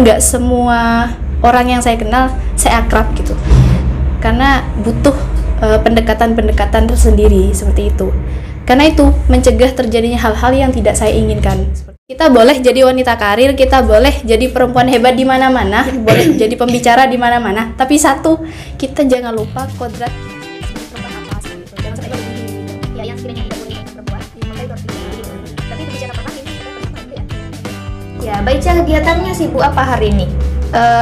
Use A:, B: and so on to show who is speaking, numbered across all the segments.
A: nggak semua orang yang saya kenal saya akrab gitu, karena butuh pendekatan-pendekatan tersendiri seperti itu. Karena itu mencegah terjadinya hal-hal yang tidak saya inginkan. Kita boleh jadi wanita karir, kita boleh jadi perempuan hebat di mana-mana, boleh jadi pembicara di mana-mana. Tapi satu, kita jangan lupa kodrat perempuan apa sih? Jangan sampai berlebihan. Ya, yang sekiranya tidak boleh perempuan, maka itu harus dibilang. Tapi pembicara pertama ini kita perempuan ya.
B: Ya, Baica kegiatannya sibuk apa hari ini?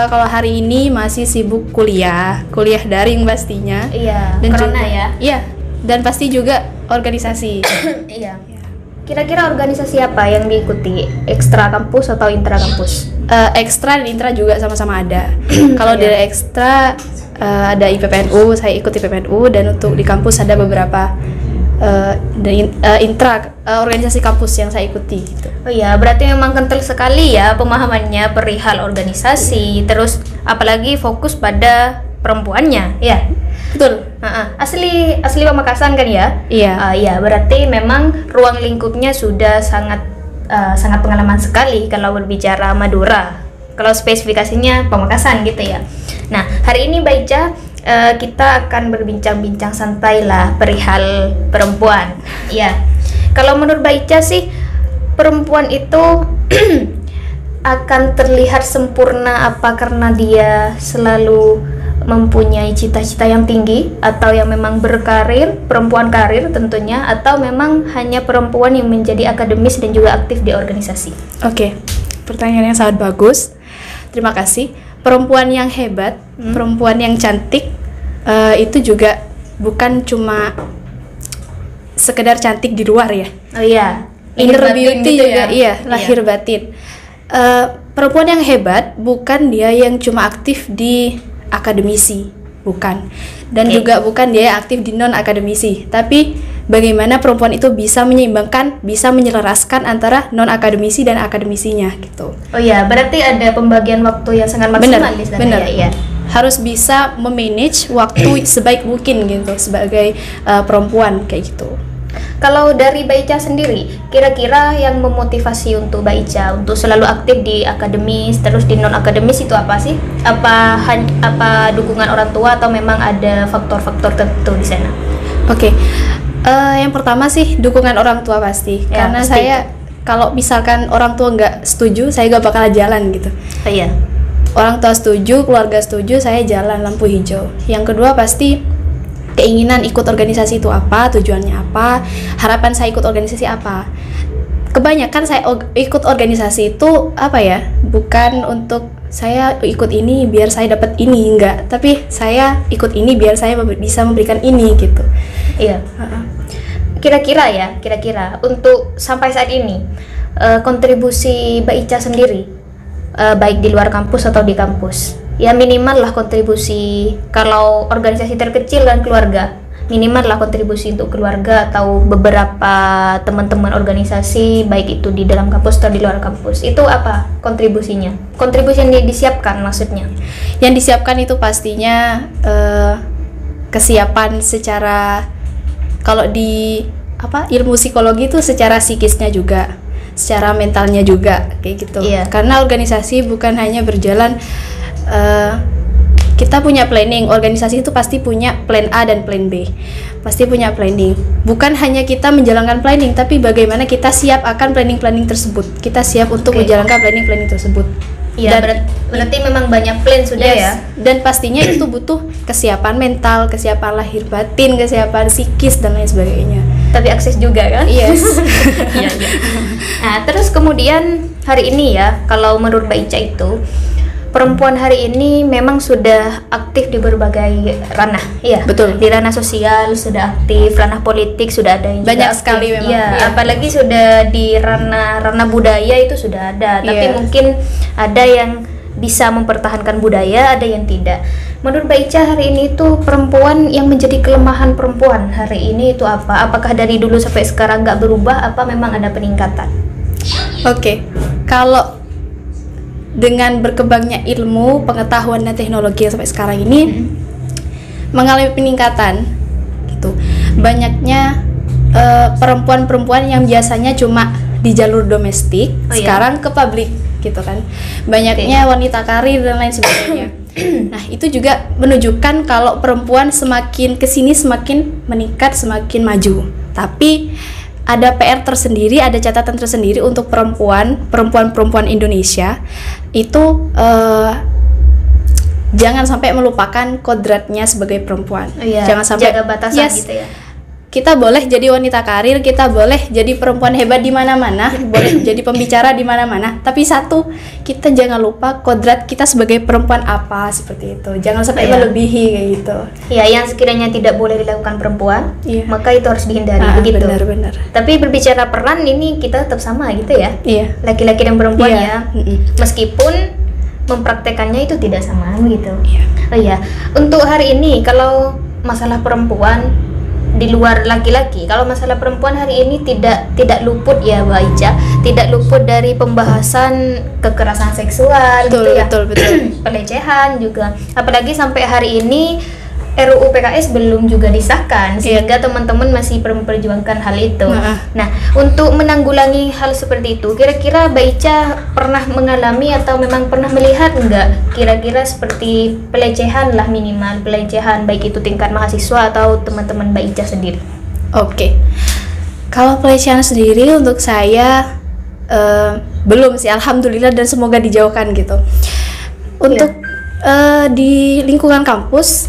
A: Kalau hari ini masih sibuk kuliah daring pastinya.
B: Iya,
A: dan
B: corona
A: juga,
B: ya.
A: Iya, dan pasti juga organisasi.
B: Iya. Kira-kira organisasi apa yang diikuti? Ekstra kampus atau intra kampus?
A: Ekstra dan intra juga sama-sama ada. Kalau dari ekstra ada IPPNU, saya ikut IPPNU, dan untuk di kampus ada beberapa intra organisasi kampus yang saya ikuti gitu.
B: Oh iya, berarti memang kental sekali ya pemahamannya perihal organisasi, terus apalagi fokus pada perempuannya, ya.
A: Betul.
B: Asli Pamekasan kan ya?
A: Iya.
B: Iya, berarti memang ruang lingkupnya sudah sangat pengalaman sekali kalau berbicara Madura. Kalau spesifikasinya Pamekasan gitu ya. Nah, hari ini Baica kita akan berbincang-bincang santai lah perihal perempuan. Ya. Kalau menurut Baica sih perempuan itu akan terlihat sempurna apa karena dia selalu mempunyai cita-cita yang tinggi, atau yang memang berkarir, perempuan karir tentunya, atau memang hanya perempuan yang menjadi akademis dan juga aktif di organisasi?
A: Oke, pertanyaan yang sangat bagus. Terima kasih. Perempuan yang hebat, perempuan yang cantik, itu juga bukan cuma sekedar cantik di luar ya.
B: Oh iya,
A: Inner beauty
B: gitu
A: juga,
B: ya?
A: iya, lahir batin. Perempuan yang hebat bukan dia yang cuma aktif di akademisi, bukan, dan juga bukan dia yang aktif di non akademisi, tapi bagaimana perempuan itu bisa menyeimbangkan, bisa menyelaraskan antara non akademisi dan akademisinya gitu.
B: Oh iya, berarti ada pembagian waktu yang sangat maksimal di sana.
A: Benar.
B: Ya.
A: Harus bisa memanage waktu sebaik mungkin gitu sebagai perempuan kayak gitu.
B: Kalau dari Baica sendiri, kira-kira yang memotivasi untuk Baica untuk selalu aktif di akademis terus di non akademis itu apa sih? Apa dukungan orang tua atau memang ada faktor-faktor tertentu di sana?
A: Oke. Yang pertama sih dukungan orang tua pasti,
B: Ya,
A: karena
B: pasti
A: saya kalau misalkan orang tua nggak setuju, saya nggak bakal jalan gitu.
B: Oh iya.
A: Orang tua setuju, keluarga setuju, saya jalan lampu hijau. Yang kedua pasti keinginan ikut organisasi itu apa, tujuannya apa, harapan saya ikut organisasi apa. Kebanyakan saya ikut organisasi itu apa ya, bukan untuk saya ikut ini biar saya dapat ini, enggak, tapi saya ikut ini biar saya bisa memberikan ini gitu.
B: Iya. Kira-kira untuk sampai saat ini kontribusi Baica sendiri baik di luar kampus atau di kampus, ya minimal lah kontribusi, kalau organisasi terkecil dan keluarga, minimal lah kontribusi untuk keluarga atau beberapa teman-teman organisasi baik itu di dalam kampus atau di luar kampus. Itu apa kontribusinya? Kontribusi yang disiapkan maksudnya?
A: Yang disiapkan itu pastinya kesiapan secara, kalau di ilmu psikologi itu secara psikisnya juga, secara mentalnya juga kayak gitu.
B: Iya.
A: Karena organisasi bukan hanya berjalan, kita punya planning, organisasi itu pasti punya plan A dan plan B, pasti punya planning. Bukan hanya kita menjalankan planning, tapi bagaimana kita siap akan planning tersebut, kita siap untuk menjalankan planning tersebut.
B: Iya, berarti memang banyak plan sudah ya.
A: Dan pastinya itu butuh kesiapan mental, kesiapan lahir batin, kesiapan psikis dan lain sebagainya.
B: Tapi akses juga kan?
A: Yes.
B: Iya. Nah, terus kemudian hari ini ya, kalau menurut Baica itu perempuan hari ini memang sudah aktif di berbagai ranah, ya.
A: Betul.
B: Di ranah sosial sudah aktif, ranah politik sudah ada yang
A: banyak
B: juga
A: sekali
B: aktif.
A: memang.
B: Ya,
A: Ya.
B: apalagi sudah di ranah budaya itu sudah ada. Tapi
A: Iya.
B: mungkin ada yang bisa mempertahankan budaya, ada yang tidak. Menurut Baica hari ini itu perempuan yang menjadi kelemahan perempuan hari ini itu apa? Apakah dari dulu sampai sekarang nggak berubah? Apa memang ada peningkatan?
A: Oke. Kalau dengan berkembangnya ilmu, pengetahuan dan teknologi yang sampai sekarang ini mengalami peningkatan gitu. Banyaknya perempuan-perempuan yang biasanya cuma di jalur domestik, sekarang ke publik. gitu kan. Banyaknya wanita karir dan lain sebagainya. Nah, itu juga menunjukkan kalau perempuan semakin kesini semakin meningkat, semakin maju. Tapi ada PR tersendiri, ada catatan tersendiri untuk perempuan Indonesia itu jangan sampai melupakan kodratnya sebagai perempuan. Jangan sampai
B: jaga batasan gitu ya.
A: Kita boleh jadi wanita karir, kita boleh jadi perempuan hebat di mana-mana, boleh jadi pembicara di mana-mana. Tapi satu, kita jangan lupa kodrat kita sebagai perempuan apa, seperti itu. Jangan sampai melebihi kayak gitu.
B: Ya, yang sekiranya tidak boleh dilakukan perempuan, maka itu harus dihindari begitu.
A: Benar.
B: Tapi berbicara peran ini kita tetap sama gitu ya.
A: Iya.
B: Laki-laki dan perempuan ya. Meskipun mempraktekannya itu tidak sama gitu. Oh iya, untuk hari ini kalau masalah perempuan di luar laki-laki, kalau masalah perempuan hari ini tidak luput ya Mbak Ica, tidak luput dari pembahasan kekerasan seksual gitu ya. Betul. Pelecehan juga. Apalagi sampai hari ini RUU PKS belum juga disahkan, sehingga teman-teman masih memperjuangkan hal itu. Nah, untuk menanggulangi hal seperti itu, kira-kira Mbak Ica pernah mengalami atau memang pernah melihat enggak kira-kira seperti pelecehan lah, minimal pelecehan, baik itu tingkat mahasiswa atau teman-teman Mbak Ica sendiri?
A: Oke. Kalau pelecehan sendiri untuk saya belum sih, alhamdulillah, dan semoga dijauhkan gitu. Untuk di lingkungan kampus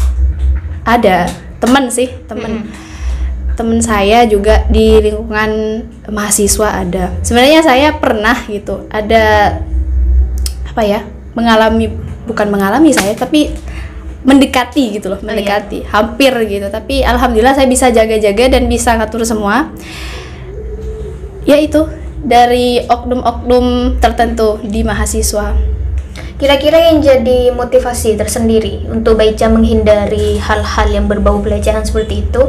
A: ada teman saya juga di lingkungan mahasiswa ada. Sebenarnya saya pernah gitu, ada bukan mengalami saya, tapi mendekati gitu loh, hampir gitu. Tapi alhamdulillah saya bisa jaga-jaga dan bisa ngatur semua. Ya itu dari oknum-oknum tertentu di mahasiswa.
B: Kira-kira yang jadi motivasi tersendiri untuk Mbak Ica menghindari hal-hal yang berbau pelecehan seperti itu,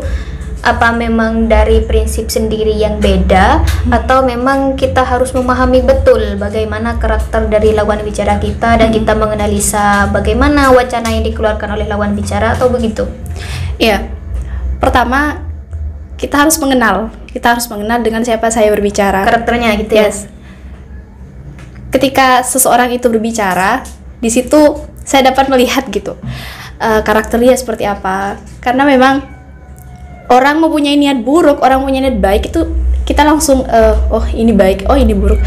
B: apa memang dari prinsip sendiri yang beda, atau memang kita harus memahami betul bagaimana karakter dari lawan bicara kita dan kita menganalisa bagaimana wacana yang dikeluarkan oleh lawan bicara atau begitu?
A: Ya, pertama kita harus mengenal dengan siapa saya berbicara,
B: karakternya gitu ya.
A: Ketika seseorang itu berbicara, di situ saya dapat melihat gitu karakternya seperti apa. Karena memang orang mempunyai niat buruk, orang mempunyai niat baik itu kita langsung oh ini baik, oh ini buruk,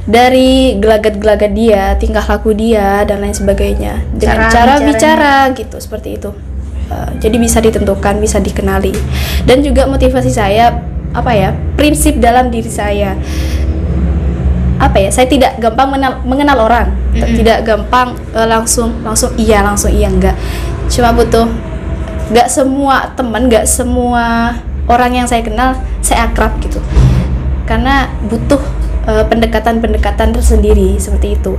A: dari gelagat-gelagat dia, tingkah laku dia dan lain sebagainya, dengan cara bicara gitu, seperti itu. Jadi bisa ditentukan, bisa dikenali. Dan juga motivasi saya prinsip dalam diri saya. Saya tidak gampang mengenal orang, tidak gampang langsung iya enggak. Cuma butuh, nggak semua teman, nggak semua orang yang saya kenal saya akrab gitu, karena butuh pendekatan tersendiri seperti itu.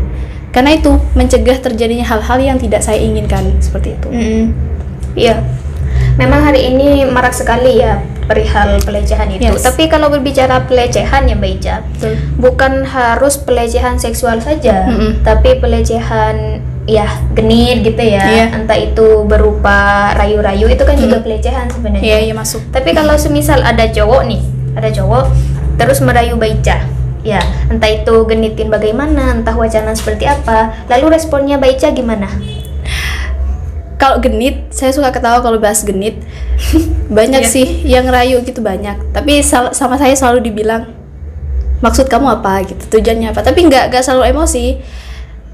A: Karena itu mencegah terjadinya hal-hal yang tidak saya inginkan seperti itu.
B: Iya, memang hari ini marak sekali ya perihal pelecehan itu. Tapi kalau berbicara pelecehan ya Mbak Ica, bukan harus pelecehan seksual saja, tapi pelecehan ya genit gitu ya. Entah itu berupa rayu-rayu, itu kan juga pelecehan sebenarnya.
A: Iya, masuk.
B: Tapi kalau semisal ada cowok terus merayu Mbak Ica, ya entah itu genitin bagaimana, entah wacana seperti apa, lalu responnya Mbak Ica gimana?
A: Kalau genit, saya suka ketawa kalau bahas genit. Banyak sih yang rayu gitu, banyak. Tapi sama saya selalu dibilang, maksud kamu apa gitu, tujuannya apa. Tapi nggak selalu emosi,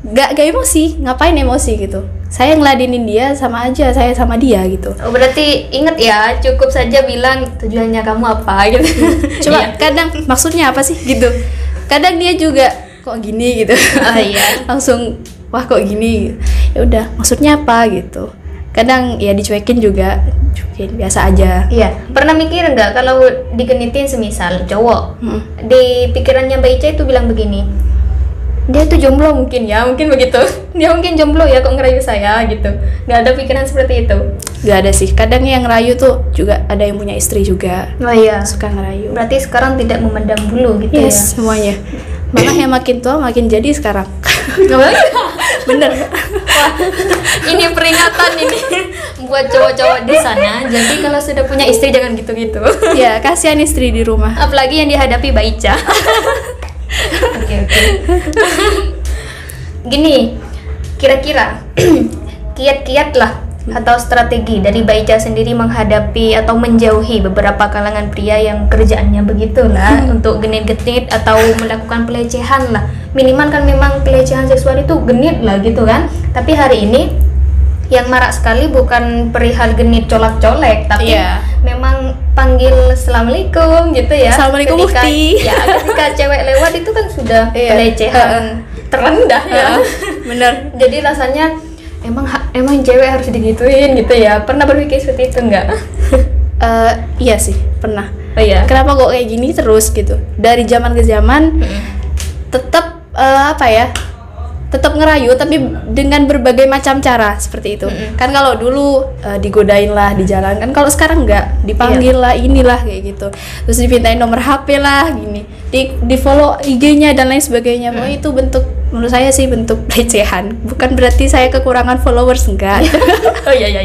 A: nggak emosi, ngapain emosi gitu. Saya ngeladenin dia sama aja, saya sama dia gitu.
B: Oh, berarti inget ya, cukup saja bilang tujuannya kamu apa gitu.
A: Coba kadang maksudnya apa sih gitu. Kadang dia juga kok gini gitu. Langsung wah kok gini. Ya udah, maksudnya apa gitu. Kadang ya dicuekin juga, biasa aja.
B: Iya, pernah mikir nggak kalau digenitin semisal cowok, di pikirannya Mbak Ica itu bilang begini, dia tuh jomblo mungkin begitu. Dia mungkin jomblo ya kok ngerayu saya gitu. Nggak ada pikiran seperti itu?
A: Nggak ada sih. Kadang yang ngerayu tuh juga ada yang punya istri juga.
B: Oh iya.
A: Suka ngerayu.
B: Berarti sekarang tidak memandang bulu gitu ya?
A: Semuanya. Malah yang makin tua makin jadi sekarang. Bener.
B: Wah, ini peringatan ini buat cowok-cowok di sana. Jadi kalau sudah punya istri jangan gitu-gitu.
A: Ya, kasihan istri di rumah.
B: Apalagi yang dihadapi Mbak Ica. Oke. gini, kira-kira kiat-kiat lah atau strategi dari Baica sendiri menghadapi atau menjauhi beberapa kalangan pria yang kerjaannya begitulah untuk genit-genit atau melakukan pelecehan lah. Minimal kan memang pelecehan seksual itu genit lah gitu kan. Tapi hari ini yang marak sekali bukan perihal genit colak-colek, tapi memang panggil assalamualaikum gitu ya.
A: Assalamualaikum
B: ketika,
A: Mufti.
B: Ya, ketika cewek lewat itu kan sudah pelecehan terendah ya.
A: Bener.
B: Jadi rasanya emang cewek harus digituin gitu ya. Pernah berpikir seperti itu enggak?
A: Iya sih, pernah.
B: Oh iya.
A: Kenapa kok kayak gini terus gitu? Dari zaman ke zaman tetap tetap ngerayu tapi dengan berbagai macam cara seperti itu. Kan kalau dulu digodain lah di jalan kan, kalau sekarang enggak, dipanggil lah, inilah kayak gitu. Terus dimintain nomor HP lah gini. Di follow IG-nya dan lain sebagainya. Pokoknya itu bentuk, menurut saya sih bentuk pelecehan. Bukan berarti saya kekurangan followers, enggak.
B: Oh iya.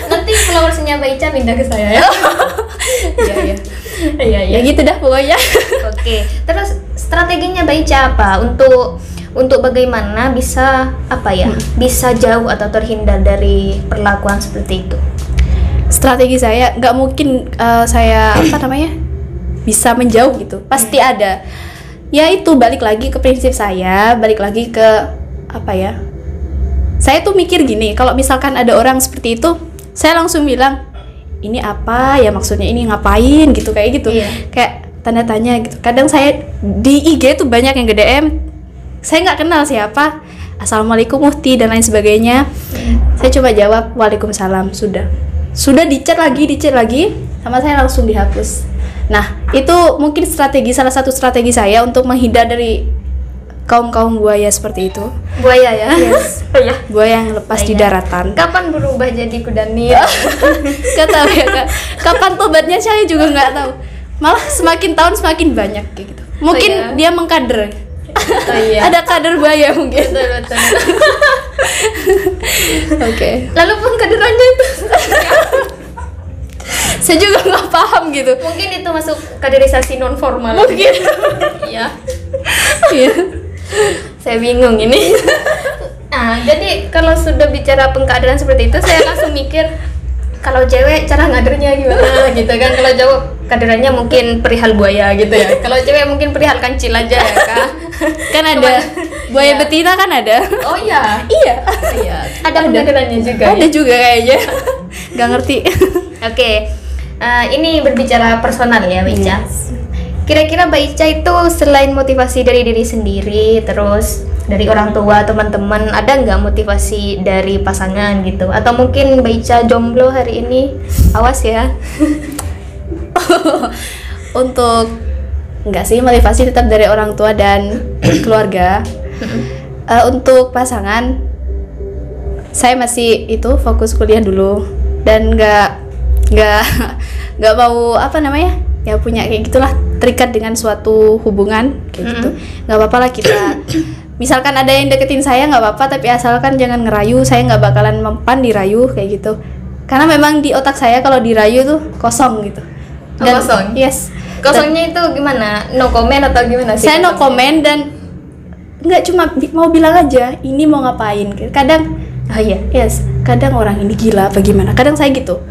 B: Nanti followersnya Baica pindah ke saya ya. Iya.
A: Ya gitu dah pokoknya.
B: Oke. Terus strateginya Baica apa untuk bagaimana bisa bisa jauh atau terhindar dari perlakuan seperti itu?
A: Strategi saya nggak mungkin saya bisa menjauh gitu. Pasti ada. Ya itu balik lagi ke prinsip saya, balik lagi ke saya tuh mikir gini, kalau misalkan ada orang seperti itu, saya langsung bilang, ini apa ya maksudnya, ini ngapain gitu, kayak gitu. Kayak tanda tanya gitu. Kadang saya di IG tuh banyak yang nge-DM, saya nggak kenal siapa, assalamualaikum Mufti dan lain sebagainya. Saya coba jawab waalaikumsalam, sudah dicat lagi, sama saya langsung dihapus. Nah itu mungkin salah satu strategi saya untuk menghindar dari kaum buaya seperti itu.
B: Buaya ya?
A: Yes. Buaya yang lepas di daratan.
B: Kapan berubah jadi kuda nil?
A: Gak tahu ya Kak. Kapan tobatnya saya juga nggak tahu. Malah semakin tahun semakin banyak kayak gitu. Mungkin dia mengkader. Ada kader buaya mungkin.
B: Betul.
A: Oke.
B: Lalu pengkaderannya itu
A: saya juga nggak paham gitu.
B: Mungkin itu masuk kaderisasi non formal.
A: Mungkin.
B: Iya.
A: Saya bingung ini.
B: Nah, jadi kalau sudah bicara pengkaderan seperti itu, saya langsung mikir kalau cewek cara ngadernya gimana gitu kan. Kalau cowok kaderannya mungkin perihal buaya gitu ya. Kalau cewek mungkin perihal kancil aja ya Kak.
A: Kan ada buaya betina kan ada.
B: Oh iya.
A: Iya.
B: Ada pengkaderannya juga.
A: Ada juga kayaknya. Nggak ngerti.
B: Oke. Ini berbicara personal ya Baica. Kira-kira Baica itu selain motivasi dari diri sendiri, terus dari orang tua, teman-teman, ada nggak motivasi dari pasangan gitu? Atau mungkin Baica jomblo hari ini? Awas ya.
A: Untuk enggak sih, motivasi tetap dari orang tua dan keluarga. Untuk pasangan, saya masih fokus kuliah dulu dan nggak mau ya punya kayak gitulah, terikat dengan suatu hubungan kayak gitu. Nggak apa-apa lah kita misalkan ada yang deketin saya, nggak apa-apa, tapi asalkan jangan ngerayu. Saya nggak bakalan mempan dirayu kayak gitu, karena memang di otak saya kalau dirayu tuh kosong gitu. Dan,
B: kosong?
A: Yes.
B: Kosongnya itu gimana? No comment atau gimana sih?
A: Saya no comment dan nggak, cuma mau bilang aja ini mau ngapain. Kadang kadang orang ini gila apa gimana, kadang saya gitu.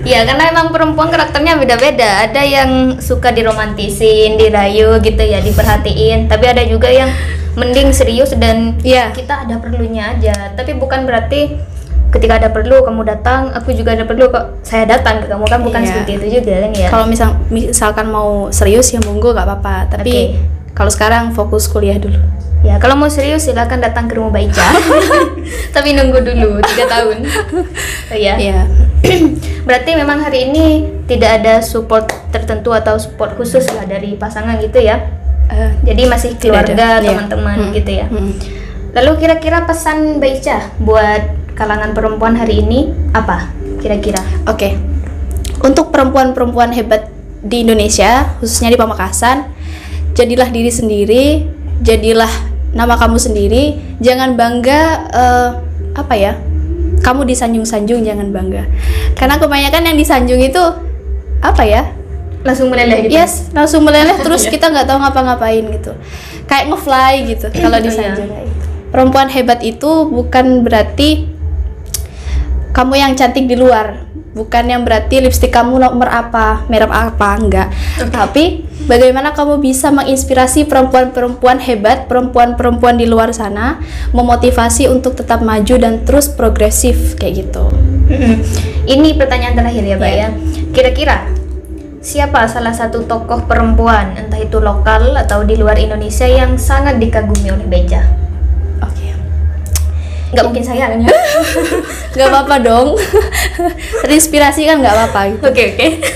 B: Iya, karena emang perempuan karakternya beda-beda. Ada yang suka diromantisin, dirayu gitu ya, diperhatiin. Tapi ada juga yang mending serius dan kita ada perlunya aja. Tapi bukan berarti ketika ada perlu kamu datang, aku juga ada perlu kok saya datang ke kamu, kan bukan seperti itu juga kan ya.
A: Kalau misalkan mau serius ya monggo, nggak apa-apa. Tapi kalau sekarang fokus kuliah dulu.
B: Ya, kalau mau serius silakan datang ke rumah Baica. Tapi nunggu dulu 3 tahun. Iya. Berarti memang hari ini tidak ada support tertentu atau support khusus lah dari pasangan gitu ya. Jadi masih keluarga, teman-teman gitu ya. Lalu kira-kira pesan Baica buat kalangan perempuan hari ini apa kira-kira?
A: Oke. Untuk perempuan-perempuan hebat di Indonesia, khususnya di Pamekasan, jadilah diri sendiri, jadilah nama kamu sendiri. Jangan bangga kamu disanjung-sanjung, jangan bangga. Karena kebanyakan yang disanjung itu
B: langsung meleleh gitu.
A: Yes, langsung meleleh terus kita nggak tahu ngapa-ngapain gitu. Kayak nge-fly gitu kalau di
B: Iya.
A: Sanjung kayak gitu. Perempuan hebat itu bukan berarti kamu yang cantik di luar, bukan yang berarti lipstik kamu nomor apa, merek apa, enggak. Tapi bagaimana kamu bisa menginspirasi perempuan-perempuan hebat, perempuan-perempuan di luar sana, memotivasi untuk tetap maju dan terus progresif kayak gitu.
B: Ini pertanyaan terakhir ya, Mbak
A: Iya.
B: ya. Kira-kira siapa salah satu tokoh perempuan, entah itu lokal atau di luar Indonesia, yang sangat dikagumi oleh Beca?
A: Oke.
B: Nggak mungkin saya kan ya?
A: Nggak apa-apa dong. Terinspirasi kan nggak apa-apa gitu.
B: Oke.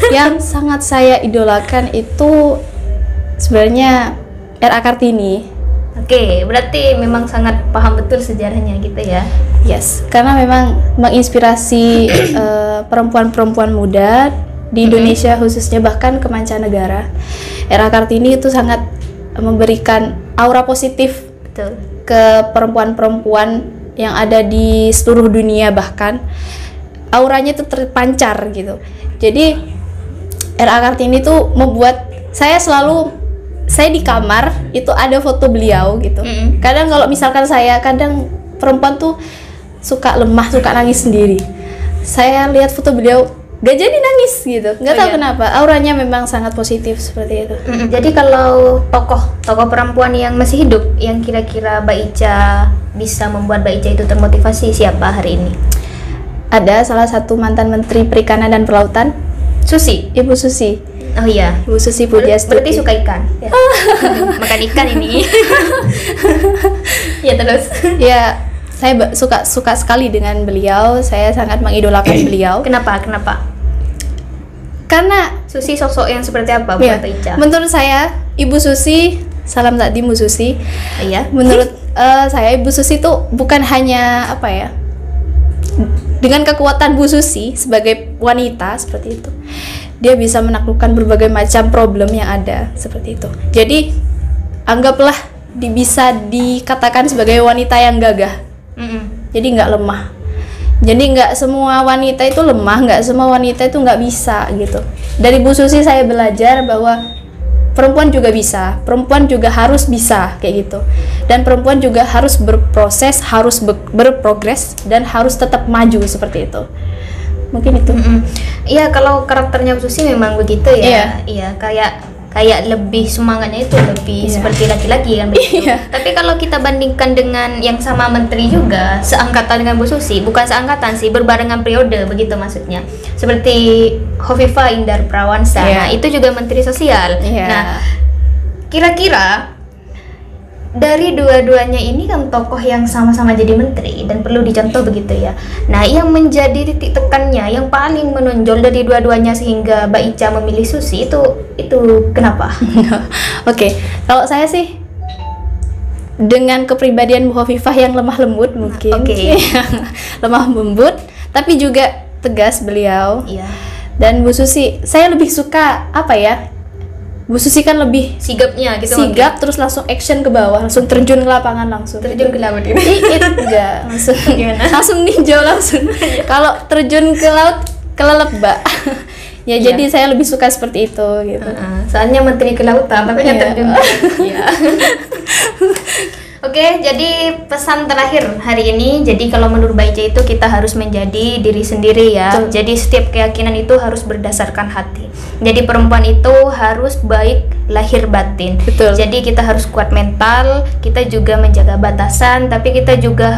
A: Yang sangat saya idolakan itu sebenarnya R.A. Kartini.
B: Oke, berarti memang sangat paham betul sejarahnya gitu ya.
A: Yes, karena memang menginspirasi perempuan-perempuan muda di Indonesia khususnya, bahkan ke mancanegara. R.A. Kartini itu sangat memberikan aura positif
B: Betul.
A: ke perempuan-perempuan yang ada di seluruh dunia, bahkan auranya itu terpancar gitu. Jadi R.A. Kartini itu membuat saya di kamar itu ada foto beliau gitu. Kadang kalau misalkan kadang perempuan tuh suka lemah, suka nangis sendiri. Saya lihat foto beliau gak jadi nangis gitu, nggak tahu kenapa, auranya memang sangat positif seperti itu.
B: Jadi kalau tokoh perempuan yang masih hidup, yang kira-kira Mbak Ica bisa membuat Mbak Ica itu termotivasi, siapa hari ini?
A: Ada salah satu mantan Menteri Perikanan dan Kelautan,
B: Susi.
A: Ibu Susi.
B: Oh iya.
A: Ibu Susi Pujiastuti.
B: Berarti suka ikan. Ya. Makan ikan ini. Ya terus.
A: Ya, saya suka sekali dengan beliau. Saya sangat mengidolakan beliau.
B: Kenapa?
A: Karena
B: Susi sosok yang seperti apa
A: ya,
B: buat Mbak Ica?
A: menurut saya Ibu Susi, salam takdim Bu Susi.
B: Iya.
A: Menurut saya Ibu Susi itu bukan hanya apa ya, dengan kekuatan Bu Susi sebagai wanita seperti itu, dia bisa menaklukkan berbagai macam problem yang ada seperti itu. Jadi anggaplah bisa dikatakan sebagai wanita yang gagah. Jadi nggak lemah. Jadi nggak semua wanita itu lemah, nggak semua wanita itu nggak bisa gitu. Dari Bu Susi saya belajar bahwa perempuan juga bisa, perempuan juga harus bisa kayak gitu. Dan perempuan juga harus berproses, harus berprogres, dan harus tetap maju seperti itu. Mungkin itu.
B: Iya, kalau karakternya Bu Susi memang begitu ya.
A: Iya.
B: Iya, kayak lebih semangatnya itu lebih seperti laki-laki kan begitu.
A: Iya.
B: Tapi kalau kita bandingkan dengan yang sama menteri juga seangkatan dengan Bu Susi, bukan seangkatan sih, berbarengan periode begitu maksudnya. Seperti Hovifah Indar Parawansa.
A: Iya.
B: Nah, itu juga menteri sosial.
A: Iya.
B: Nah, kira-kira dari dua-duanya ini kan tokoh yang sama-sama jadi menteri dan perlu dicontoh begitu ya. Nah, yang menjadi titik tekannya yang paling menonjol dari dua-duanya sehingga Mbak Ica memilih Susi itu kenapa?
A: Oke, kalau saya sih dengan kepribadian Bu Hovifah yang lemah lembut mungkin.
B: Oke.
A: Lemah lembut, tapi juga tegas beliau.
B: Iya.
A: Dan Bu Susi, saya lebih suka apa ya? Bu Susi kan lebih
B: Sigapnya gitu.
A: sigap, terus langsung action ke bawah, langsung terjun ke lapangan langsung.
B: terjun ke laut gitu.
A: Itu enggak langsung
B: Gimana?
A: langsung ninjau langsung. Kalau terjun ke laut kelelep, Mbak. Ya,
B: Iya.
A: jadi saya lebih suka seperti itu gitu.
B: Soalnya menteri kelautan tapi
A: Iya.
B: terjun. Iya. Oke, jadi pesan terakhir hari ini, jadi kalau menurut Mbak Ica itu kita harus menjadi diri sendiri ya.
A: Betul.
B: Jadi setiap keyakinan itu harus berdasarkan hati. Jadi perempuan itu harus baik lahir batin.
A: Betul.
B: Jadi kita harus kuat mental, kita juga menjaga batasan, tapi kita juga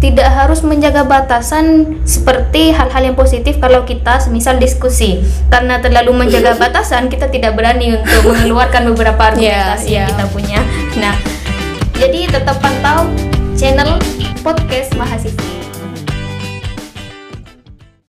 B: tidak harus menjaga batasan seperti hal-hal yang positif kalau kita semisal diskusi. Karena terlalu menjaga batasan, kita tidak berani untuk mengeluarkan beberapa argumentasi yang kita punya. Nah, jadi tetap pantau channel podcast mahasiswa.